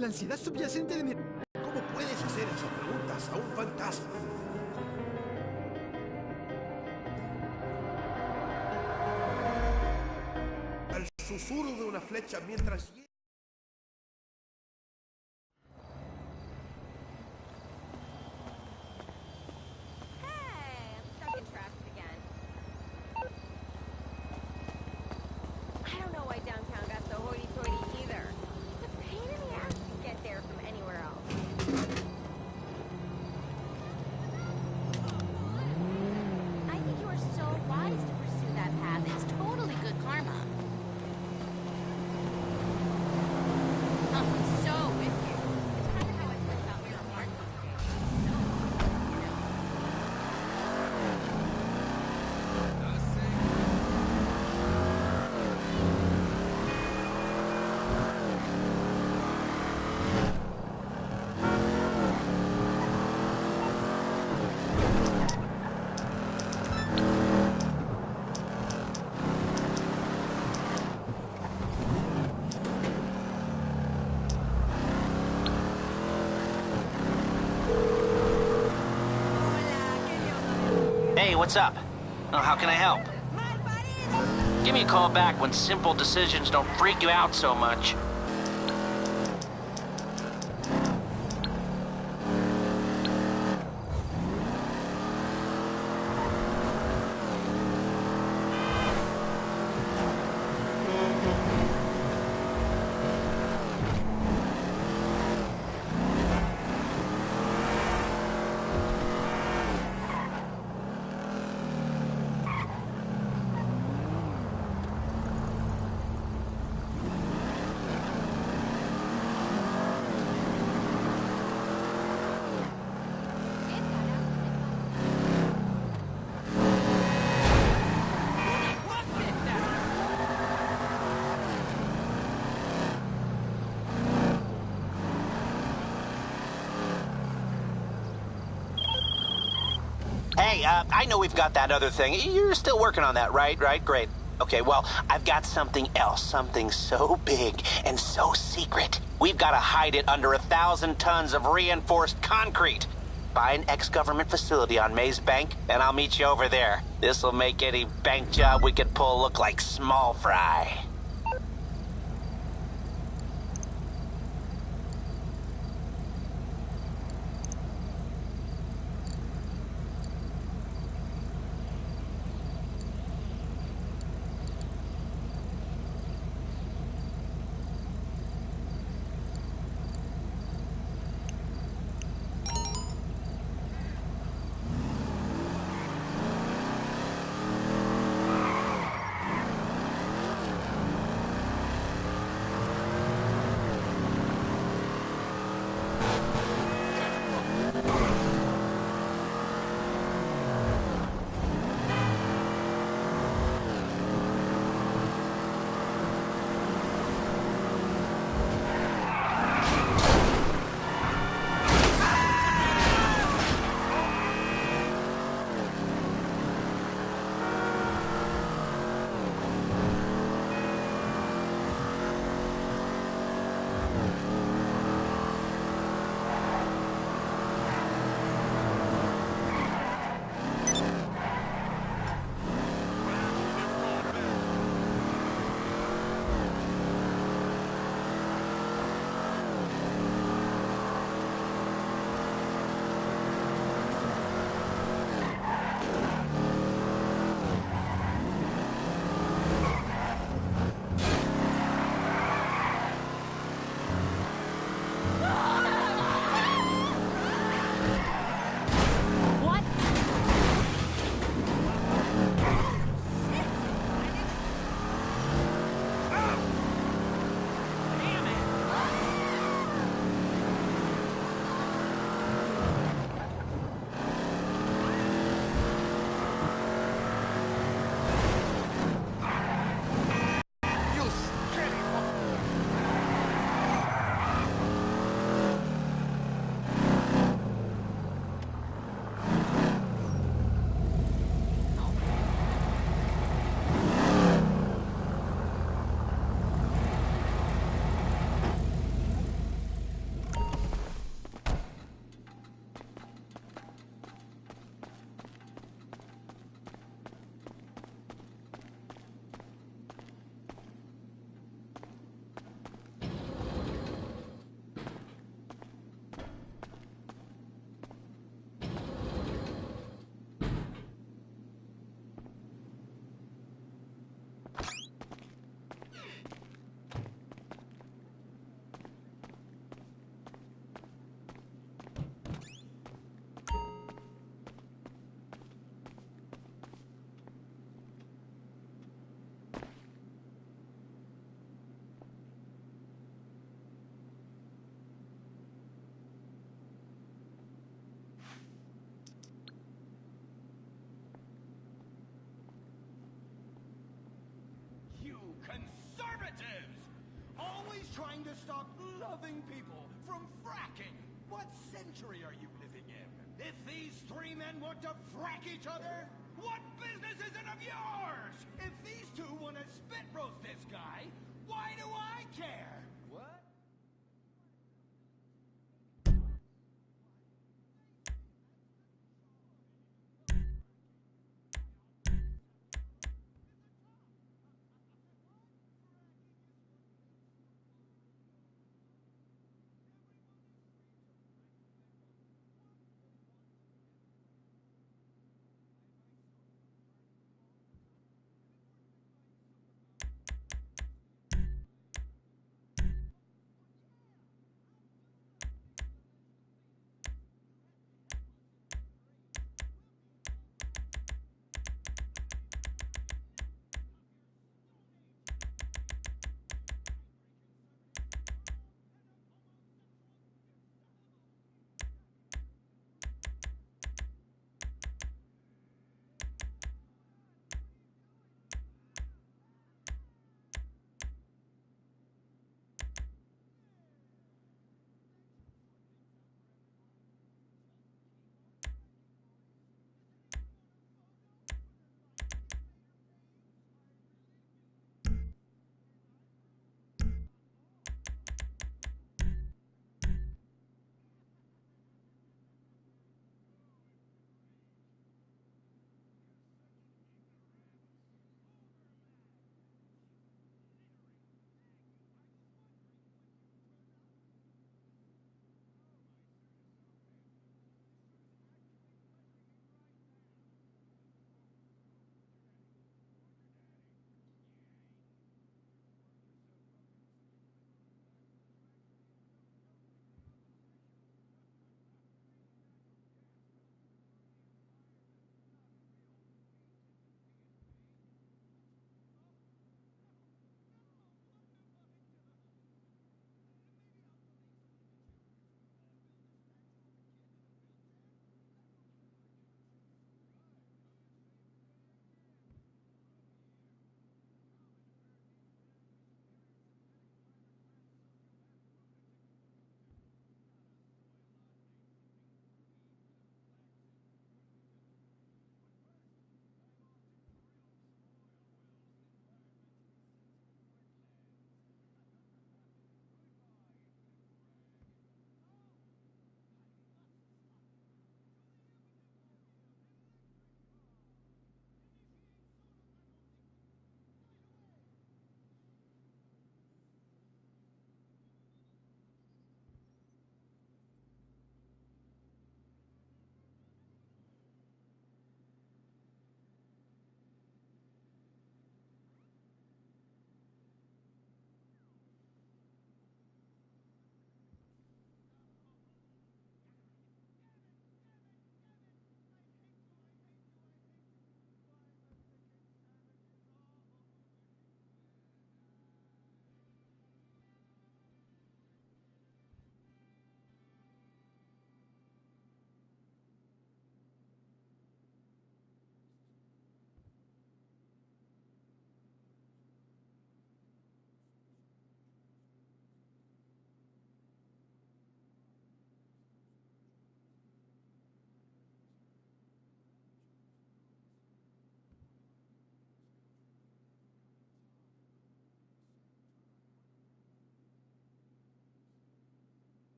La ansiedad subyacente de mi... ¿Cómo puedes hacer esas preguntas a un fantasma? Al susurro de una flecha mientras... Hey, what's up? Oh, how can I help? Give me a call back when simple decisions don't freak you out so much. Hey, I know we've got that other thing. You're still working on that, right? Right? Great. Okay, well, I've got something else. Something so big and so secret. We've got to hide it under 1,000 tons of reinforced concrete. Buy an ex-government facility on Maze Bank, and I'll meet you over there. This'll make any bank job we could pull look like small fry. trying to stop loving people from fracking. What century are you living in? If these three men want to frack each other, what business is it of yours? If these two want to spit roast this guy, why do I care? What?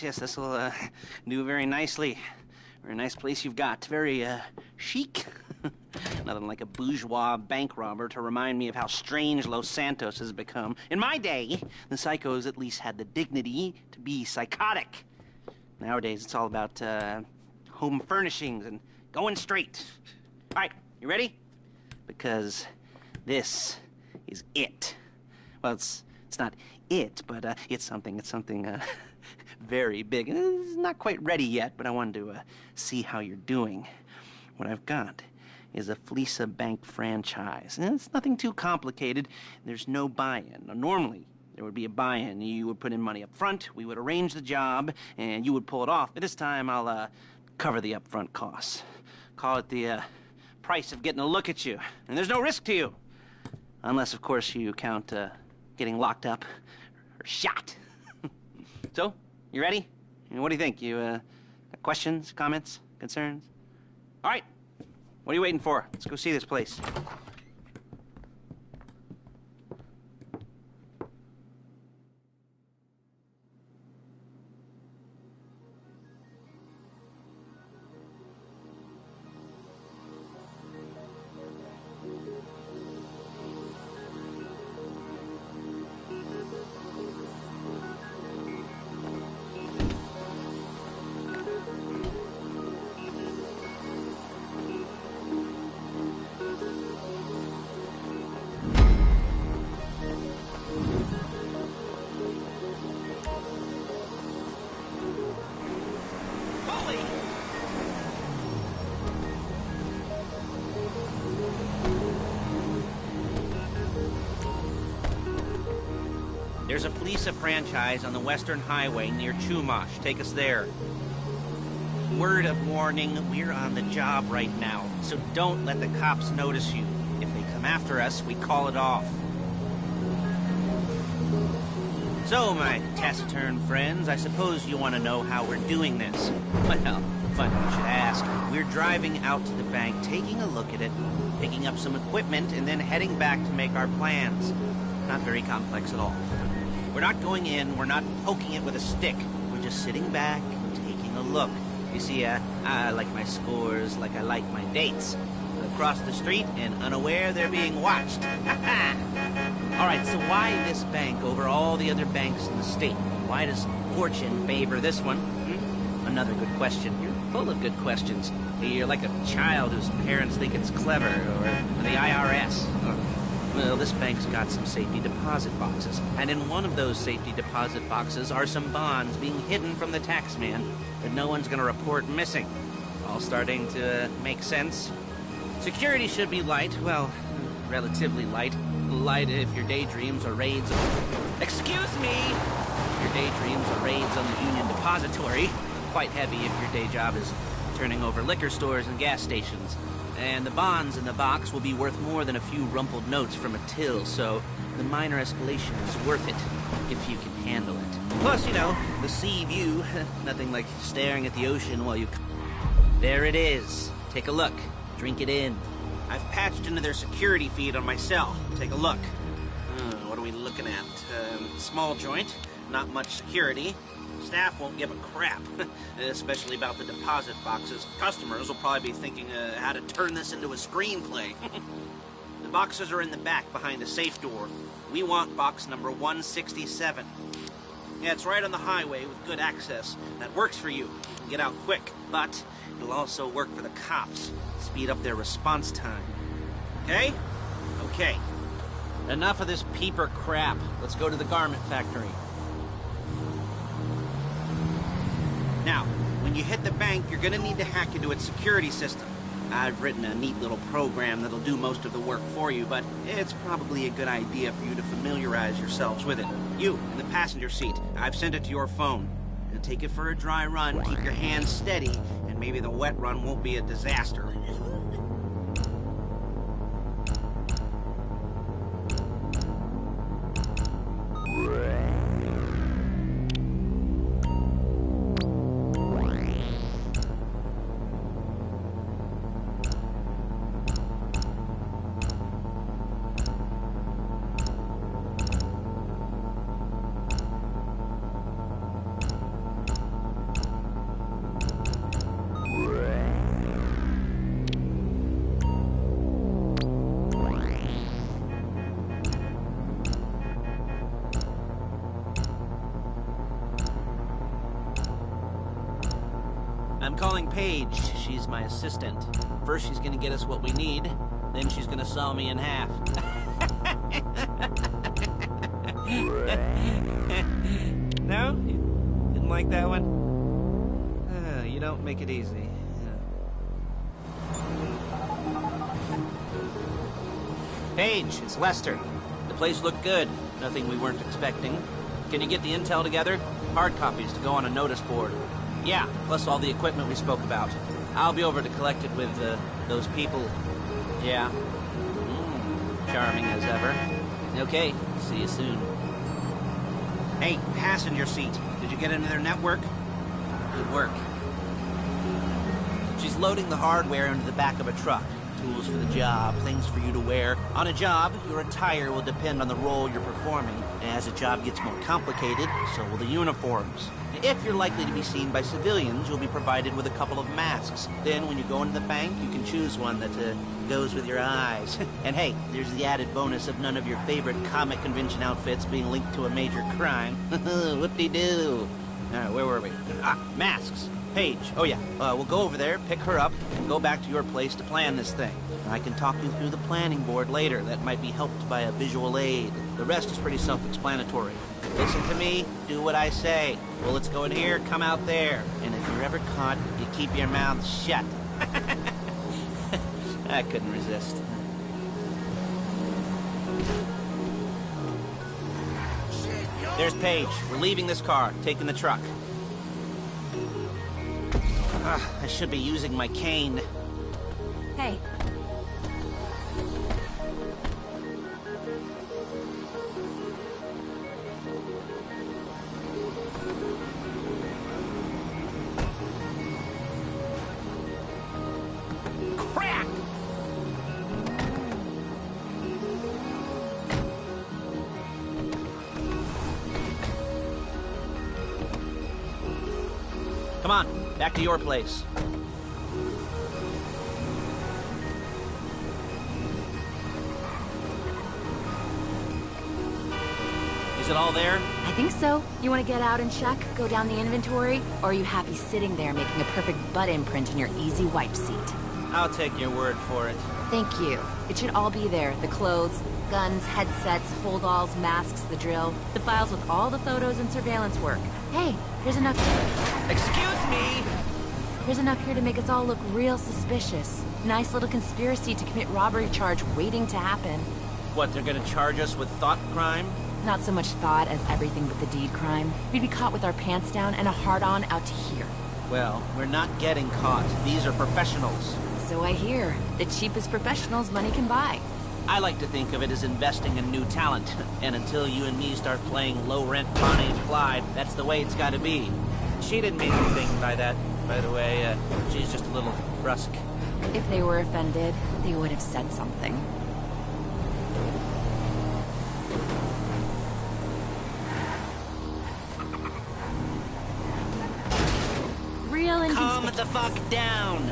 Yes, this will do very nicely. Very nice place you've got. Very chic. Nothing like a bourgeois bank robber to remind me of how strange Los Santos has become. In my day, the psychos at least had the dignity to be psychotic. Nowadays, it's all about home furnishings and going straight. All right, you ready? Because this is it. Well, it's not it, but it's something very big. It's not quite ready yet, but I wanted to see how you're doing. What I've got is a Fleesa Bank franchise. And it's nothing too complicated. There's no buy-in. Now, normally, there would be a buy-in. You would put in money up front, we would arrange the job, and you would pull it off. But this time, I'll cover the upfront costs. Call it the price of getting a look at you. And there's no risk to you. Unless, of course, you count getting locked up or shot. So, you ready? What do you think? You got questions, comments, concerns? All right. What are you waiting for? Let's go see this place. There's a Fleesa franchise on the Western Highway near Chumash. Take us there. Word of warning, we're on the job right now, so don't let the cops notice you. If they come after us, we call it off. So, my taciturn friends, I suppose you want to know how we're doing this. Well, funny you should ask. We're driving out to the bank, taking a look at it, picking up some equipment, and then heading back to make our plans. Not very complex at all. We're not going in, we're not poking it with a stick. We're just sitting back and taking a look. You see, I like my scores like I like my dates. Across the street and unaware they're being watched. All right, so why this bank over all the other banks in the state? Why does fortune favor this one? Another good question. You're full of good questions. You're like a child whose parents think it's clever, or the IRS. Well, this bank's got some safety deposit boxes, and in one of those safety deposit boxes are some bonds being hidden from the tax man that no one's gonna report missing. All starting to make sense. Security should be light, well, relatively light. Light if your daydreams are raids on... Excuse me! Your daydreams are raids on the Union Depository. Quite heavy if your day job is turning over liquor stores and gas stations. And the bonds in the box will be worth more than a few rumpled notes from a till, so the minor escalation is worth it, if you can handle it. Plus, you know, the sea view, nothing like staring at the ocean while you... There it is. Take a look. Drink it in. I've patched into their security feed on my cell. Take a look. What are we looking at? Small joint, not much security. Staff won't give a crap, especially about the deposit boxes. Customers will probably be thinking how to turn this into a screenplay. The boxes are in the back behind a safe door. We want box number 167. Yeah, it's right on the highway with good access. That works for you. You can get out quick, but it'll also work for the cops. Speed up their response time. Okay? Okay. Enough of this peeper crap. Let's go to the garment factory. Now, when you hit the bank, you're gonna need to hack into its security system. I've written a neat little program that'll do most of the work for you, but it's probably a good idea for you to familiarize yourselves with it. You, in the passenger seat, I've sent it to your phone. You'll take it for a dry run, keep your hands steady, and maybe the wet run won't be a disaster. I'm calling Paige. She's my assistant. First she's gonna get us what we need, then she's gonna saw me in half. No? You didn't like that one? You don't make it easy. Paige, it's Lester. The place looked good. Nothing we weren't expecting. Can you get the intel together? Hard copies to go on a notice board. Yeah, plus all the equipment we spoke about. I'll be over to collect it with, those people. Yeah. Charming as ever. Okay, see you soon. Hey, passenger seat. Did you get into their network? Good work. She's loading the hardware into the back of a truck. Tools for the job, things for you to wear. On a job, your attire will depend on the role you're performing. As the job gets more complicated, so will the uniforms. If you're likely to be seen by civilians, you'll be provided with a couple of masks. Then when you go into the bank, you can choose one that goes with your eyes. And hey, there's the added bonus of none of your favorite comic convention outfits being linked to a major crime. Whoop-de-doo. Where were we? Masks. Paige. Oh yeah, we'll go over there, pick her up, and go back to your place to plan this thing. I can talk you through the planning board later. That might be helped by a visual aid. The rest is pretty self-explanatory. Listen to me, do what I say. Bullets go in here, come out there. And if you're ever caught, you keep your mouth shut. I couldn't resist. There's Paige. We're leaving this car, taking the truck. I should be using my cane. Hey. Crack! Come on. Back to your place. Is it all there? I think so. You want to get out and check? Go down the inventory? Or are you happy sitting there making a perfect butt imprint in your easy wipe seat? I'll take your word for it. Thank you. It should all be there. The clothes, guns, headsets, holdalls, masks, the drill. The files with all the photos and surveillance work. Hey, there's enough... Excuse me! There's enough here to make us all look real suspicious. Nice little conspiracy to commit robbery charge waiting to happen. What, they're gonna charge us with thought crime? Not so much thought as everything but the deed crime. We'd be caught with our pants down and a hard-on out to here. Well, we're not getting caught. These are professionals. So I hear. The cheapest professionals money can buy. I like to think of it as investing in new talent. And until you and me start playing low-rent Bonnie and Clyde, that's the way it's gotta be. She didn't mean anything by that, by the way. She's just a little brusque. If they were offended, they would have said something. Real and Calm the fuck down!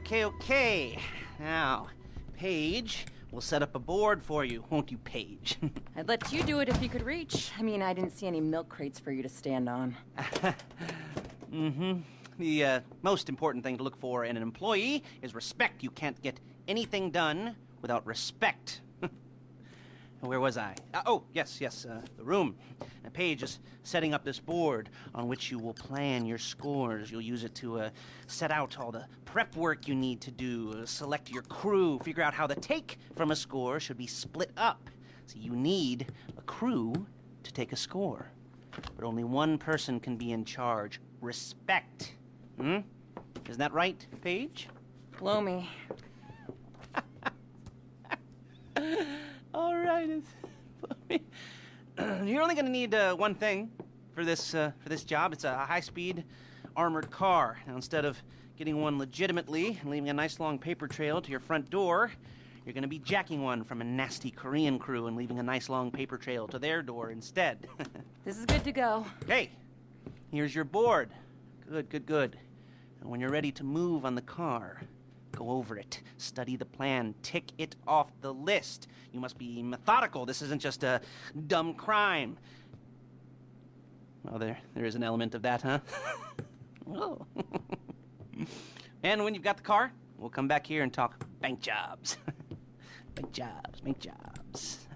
Okay. Now, Paige, we'll set up a board for you, won't you, Paige? I'd let you do it if you could reach. I mean, I didn't see any milk crates for you to stand on. The most important thing to look for in an employee is respect. You can't get anything done without respect. Where was I? Yes, the room. Paige is setting up this board on which you will plan your scores. You'll use it to set out all the prep work you need to do, select your crew, figure out how the take from a score should be split up. So you need a crew to take a score. But only one person can be in charge. Respect. Isn't that right, Paige? Blow me. You're only gonna need one thing for this job. It's a high-speed armored car. Now, instead of getting one legitimately and leaving a nice long paper trail to your front door, you're gonna be jacking one from a nasty Korean crew and leaving a nice long paper trail to their door instead. This is good to go. Hey, here's your board. Good. And when you're ready to move on the car, go over it, study the plan, tick it off the list. You must be methodical. This isn't just a dumb crime. Well, there is an element of that, huh? Oh. And when you've got the car, we'll come back here and talk bank jobs. Bank jobs.